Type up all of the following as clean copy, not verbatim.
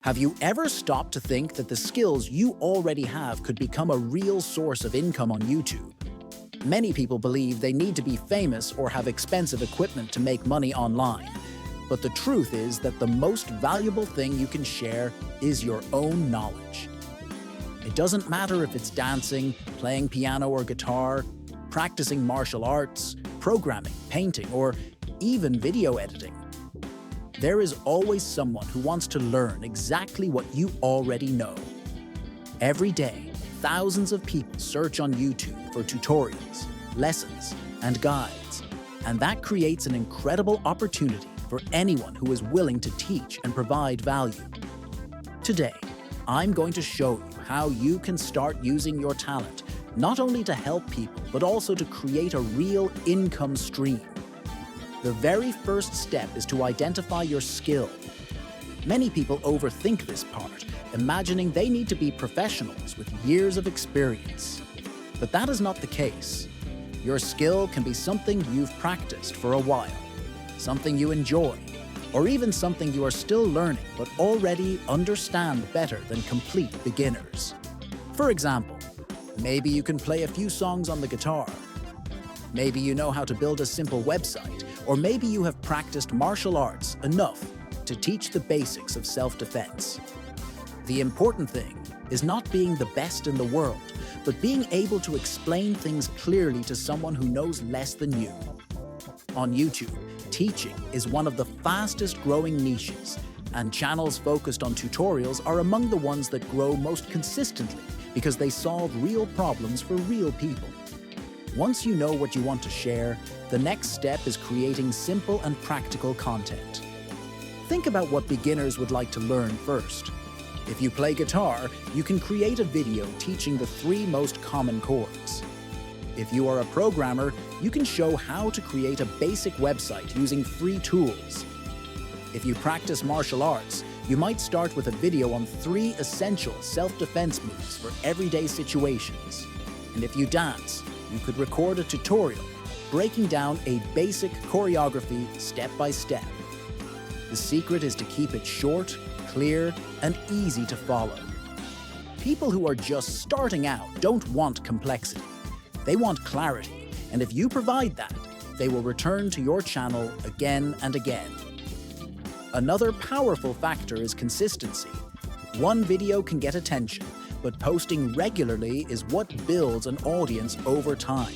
Have you ever stopped to think that the skills you already have could become a real source of income on YouTube? Many people believe they need to be famous or have expensive equipment to make money online. But the truth is that the most valuable thing you can share is your own knowledge. It doesn't matter if it's dancing, playing piano or guitar, practicing martial arts, programming, painting, or even video editing. There is always someone who wants to learn exactly what you already know. Every day, thousands of people search on YouTube for tutorials, lessons, and guides, and that creates an incredible opportunity for anyone who is willing to teach and provide value. Today, I'm going to show you how you can start using your talent not only to help people, but also to create a real income stream. The very first step is to identify your skill. Many people overthink this part, imagining they need to be professionals with years of experience. But that is not the case. Your skill can be something you've practiced for a while, something you enjoy, or even something you are still learning but already understand better than complete beginners. For example, maybe you can play a few songs on the guitar. Maybe you know how to build a simple website, or maybe you have practiced martial arts enough to teach the basics of self-defense. The important thing is not being the best in the world, but being able to explain things clearly to someone who knows less than you. On YouTube, teaching is one of the fastest growing niches, and channels focused on tutorials are among the ones that grow most consistently because they solve real problems for real people. Once you know what you want to share, the next step is creating simple and practical content. Think about what beginners would like to learn first. If you play guitar, you can create a video teaching the 3 most common chords. If you are a programmer, you can show how to create a basic website using free tools. If you practice martial arts, you might start with a video on 3 essential self-defense moves for everyday situations. And if you dance, you could record a tutorial breaking down a basic choreography step by step. The secret is to keep it short, clear, and easy to follow. People who are just starting out don't want complexity. They want clarity, and if you provide that, they will return to your channel again and again. Another powerful factor is consistency. One video can get attention, but posting regularly is what builds an audience over time.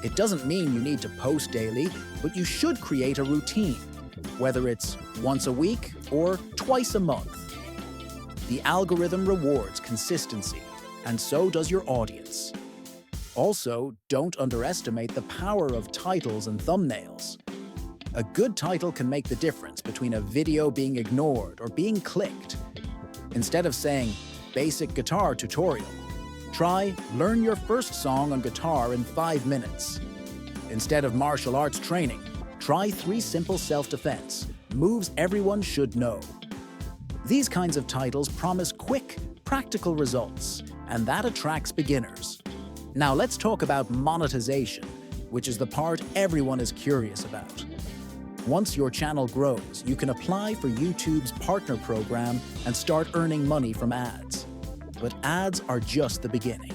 It doesn't mean you need to post daily, but you should create a routine, whether it's once a week or twice a month. The algorithm rewards consistency, and so does your audience. Also, don't underestimate the power of titles and thumbnails. A good title can make the difference between a video being ignored or being clicked. Instead of saying, "Basic guitar tutorial," try "Learn your first song on guitar in 5 minutes." Instead of "Martial arts training," try 3 simple self-defense moves everyone should know. These kinds of titles promise quick, practical results, and that attracts beginners. Now let's talk about monetization, which is the part everyone is curious about. Once your channel grows, you can apply for YouTube's partner program and start earning money from ads. But ads are just the beginning.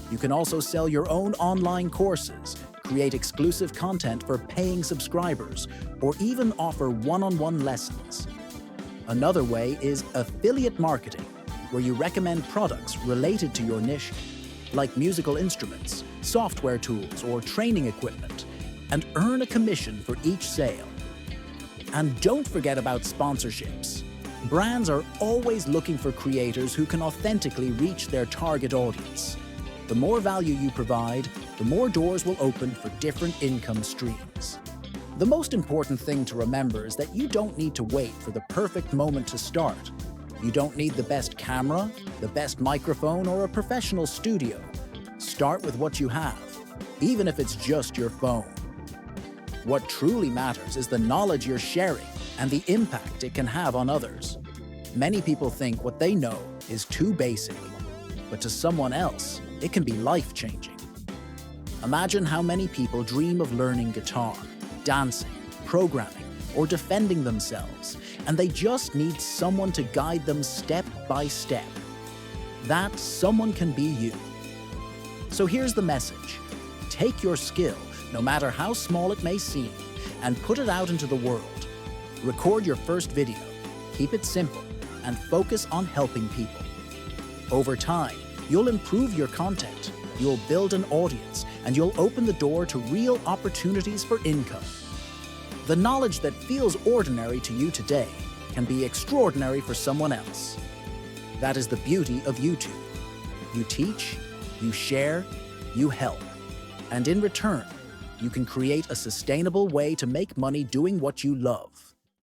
You can also sell your own online courses, create exclusive content for paying subscribers, or even offer one-on-one lessons. Another way is affiliate marketing, where you recommend products related to your niche, like musical instruments, software tools, or training equipment, and earn a commission for each sale. And don't forget about sponsorships. Brands are always looking for creators who can authentically reach their target audience. The more value you provide, the more doors will open for different income streams. The most important thing to remember is that you don't need to wait for the perfect moment to start. You don't need the best camera, the best microphone, or a professional studio. Start with what you have, even if it's just your phone. What truly matters is the knowledge you're sharing and the impact it can have on others. Many people think what they know is too basic, but to someone else, it can be life-changing. Imagine how many people dream of learning guitar, dancing, programming, or defending themselves, and they just need someone to guide them step by step. That someone can be you. So here's the message. Take your skill, no matter how small it may seem, and put it out into the world. Record your first video, keep it simple, and focus on helping people. Over time, you'll improve your content, you'll build an audience, and you'll open the door to real opportunities for income. The knowledge that feels ordinary to you today can be extraordinary for someone else. That is the beauty of YouTube. You teach, you share, you help. And in return, you can create a sustainable way to make money doing what you love.